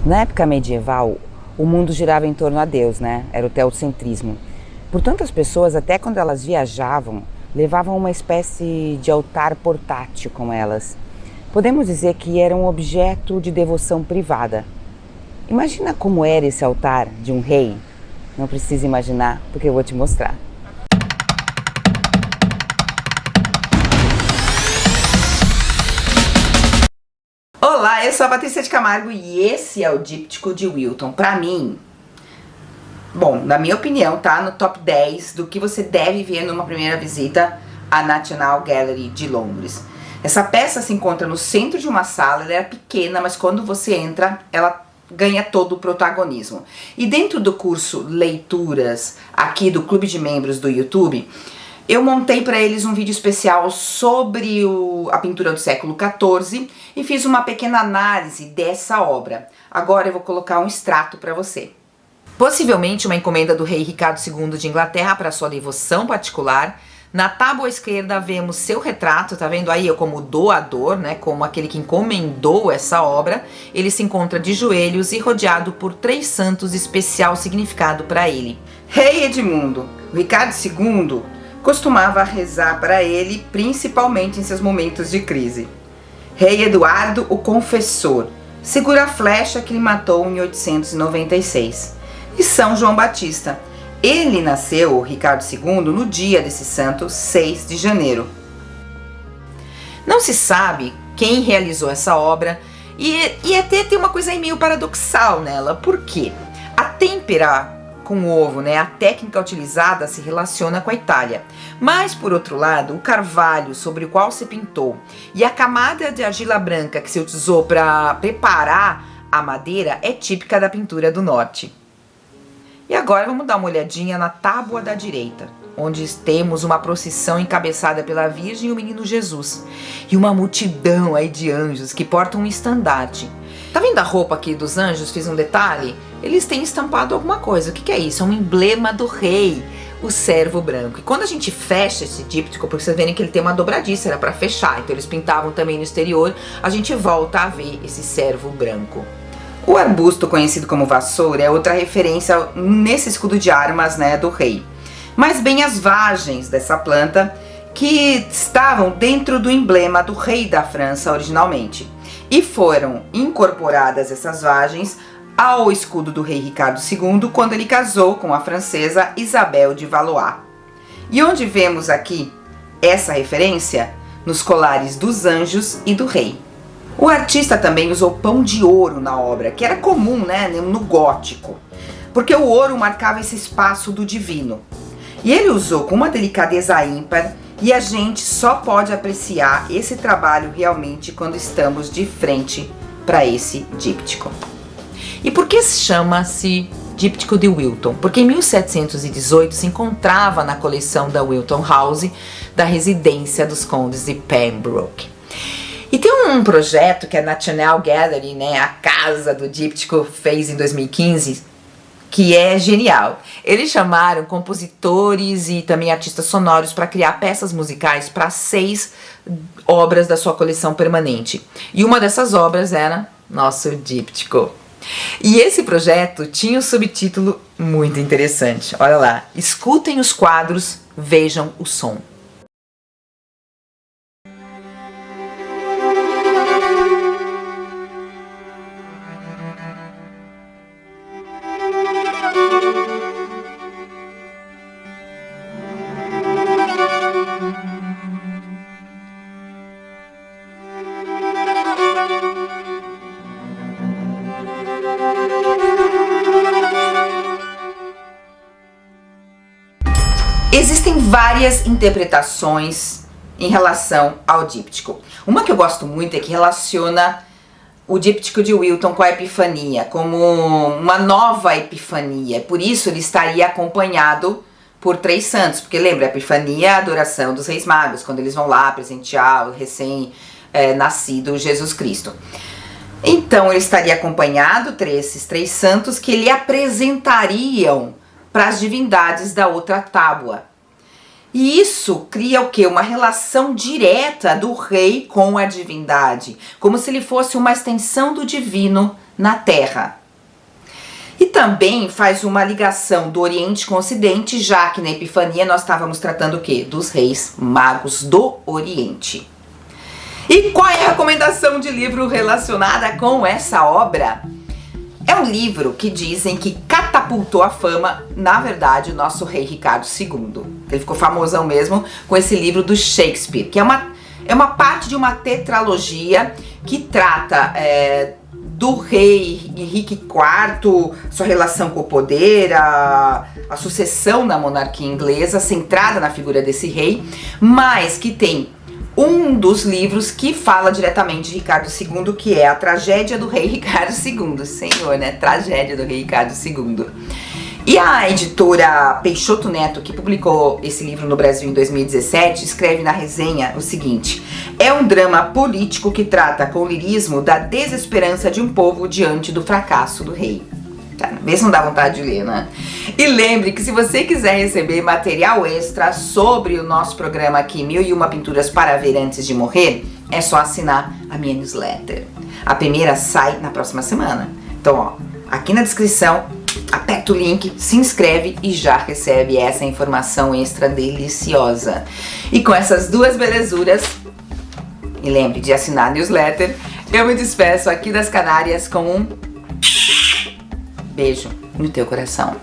Na época medieval, o mundo girava em torno a Deus, né? Era o teocentrismo. Portanto, as pessoas, até quando elas viajavam, levavam uma espécie de altar portátil com elas. Podemos dizer que era um objeto de devoção privada. Imagina como era esse altar de um rei? Não precisa imaginar, porque eu vou te mostrar. Olá, eu sou a Patrícia de Camargo e esse é o díptico de Wilton. Pra mim, bom, na minha opinião, tá no top 10 do que você deve ver numa primeira visita à National Gallery de Londres. Essa peça se encontra no centro de uma sala, ela é pequena, mas quando você entra, ela ganha todo o protagonismo. E dentro do curso Leituras, aqui do Clube de Membros do YouTube, eu montei para eles um vídeo especial sobre a pintura do século XIV e fiz uma pequena análise dessa obra. Agora eu vou colocar um extrato para você. Possivelmente uma encomenda do rei Ricardo II de Inglaterra para sua devoção particular. Na tábua esquerda vemos seu retrato, tá vendo aí eu como doador, né, como aquele que encomendou essa obra. Ele se encontra de joelhos e rodeado por 3 santos de especial significado para ele. Rei Edmundo, o Ricardo II costumava rezar para ele, principalmente em seus momentos de crise. Rei Eduardo, o Confessor, segura a flecha que lhe matou em 896. E São João Batista. Ele nasceu, o Ricardo II, no dia desse santo, 6 de janeiro. Não se sabe quem realizou essa obra e até tem uma coisa aí meio paradoxal nela. Por quê? A têmpera com ovo, né, a técnica utilizada se relaciona com a Itália. Mas, por outro lado, o carvalho sobre o qual se pintou e a camada de argila branca que se utilizou para preparar a madeira é típica da pintura do norte. E agora vamos dar uma olhadinha na tábua da direita, onde temos uma procissão encabeçada pela Virgem e o Menino Jesus, e uma multidão aí de anjos que portam um estandarte. Tá vendo a roupa aqui dos anjos? Fiz um detalhe. Eles têm estampado alguma coisa. O que é isso? É um emblema do rei, o servo branco. E quando a gente fecha esse díptico, porque vocês verem que ele tem uma dobradiça, era para fechar, então eles pintavam também no exterior, a gente volta a ver esse servo branco. O arbusto conhecido como vassoura é outra referência nesse escudo de armas, né, do rei. Mas bem as vagens dessa planta que estavam dentro do emblema do rei da França originalmente. E foram incorporadas essas vagens ao escudo do rei Ricardo II quando ele casou com a francesa Isabel de Valois. E onde vemos aqui essa referência? Nos colares dos anjos e do rei. O artista também usou pão de ouro na obra, que era comum, né, no gótico, porque o ouro marcava esse espaço do divino. E ele usou com uma delicadeza ímpar e a gente só pode apreciar esse trabalho realmente quando estamos de frente para esse díptico. E por que chama-se díptico de Wilton? Porque em 1718 se encontrava na coleção da Wilton House, da residência dos condes de Pembroke. E tem um projeto que a National Gallery, né, a casa do díptico, fez em 2015, que é genial. Eles chamaram compositores e também artistas sonoros para criar peças musicais para 6 obras da sua coleção permanente. E uma dessas obras era nosso díptico. E esse projeto tinha um subtítulo muito interessante. Olha lá, escutem os quadros, vejam o som. Existem várias interpretações em relação ao díptico. Uma que eu gosto muito é que relaciona o díptico de Wilton com a Epifania, como uma nova Epifania. Por isso ele estaria acompanhado por 3 santos, porque lembra, a Epifania é a adoração dos Reis Magos, quando eles vão lá presentear o recém-nascido Jesus Cristo. Então ele estaria acompanhado desses 3 santos que lhe apresentariam para as divindades da outra tábua. E isso cria o quê? Uma relação direta do rei com a divindade, como se ele fosse uma extensão do divino na Terra. E também faz uma ligação do Oriente com o Ocidente, já que na Epifania nós estávamos tratando o quê? Dos reis magos do Oriente. E qual é a recomendação de livro relacionada com essa obra? É um livro que dizem que catapultou a fama, na verdade, o nosso rei Ricardo II. Ele ficou famosão mesmo com esse livro do Shakespeare, que é uma parte de uma tetralogia que trata do rei Henrique IV, sua relação com o poder, a sucessão na monarquia inglesa, centrada na figura desse rei, mas que tem um dos livros que fala diretamente de Ricardo II, que é A Tragédia do Rei Ricardo II. Senhor, né? Tragédia do Rei Ricardo II. E a editora Peixoto Neto, que publicou esse livro no Brasil em 2017, escreve na resenha o seguinte: é um drama político que trata com lirismo da desesperança de um povo diante do fracasso do rei. Tá, vê se não dá vontade de ler, né? E lembre que se você quiser receber material extra sobre o nosso programa aqui, 1001 Pinturas para Ver Antes de Morrer, é só assinar a minha newsletter. A primeira sai na próxima semana. Então, ó, aqui na descrição, aperta o link, se inscreve e já recebe essa informação extra deliciosa. E com essas duas belezuras, e lembre de assinar a newsletter, eu me despeço aqui das Canárias com um beijo no teu coração.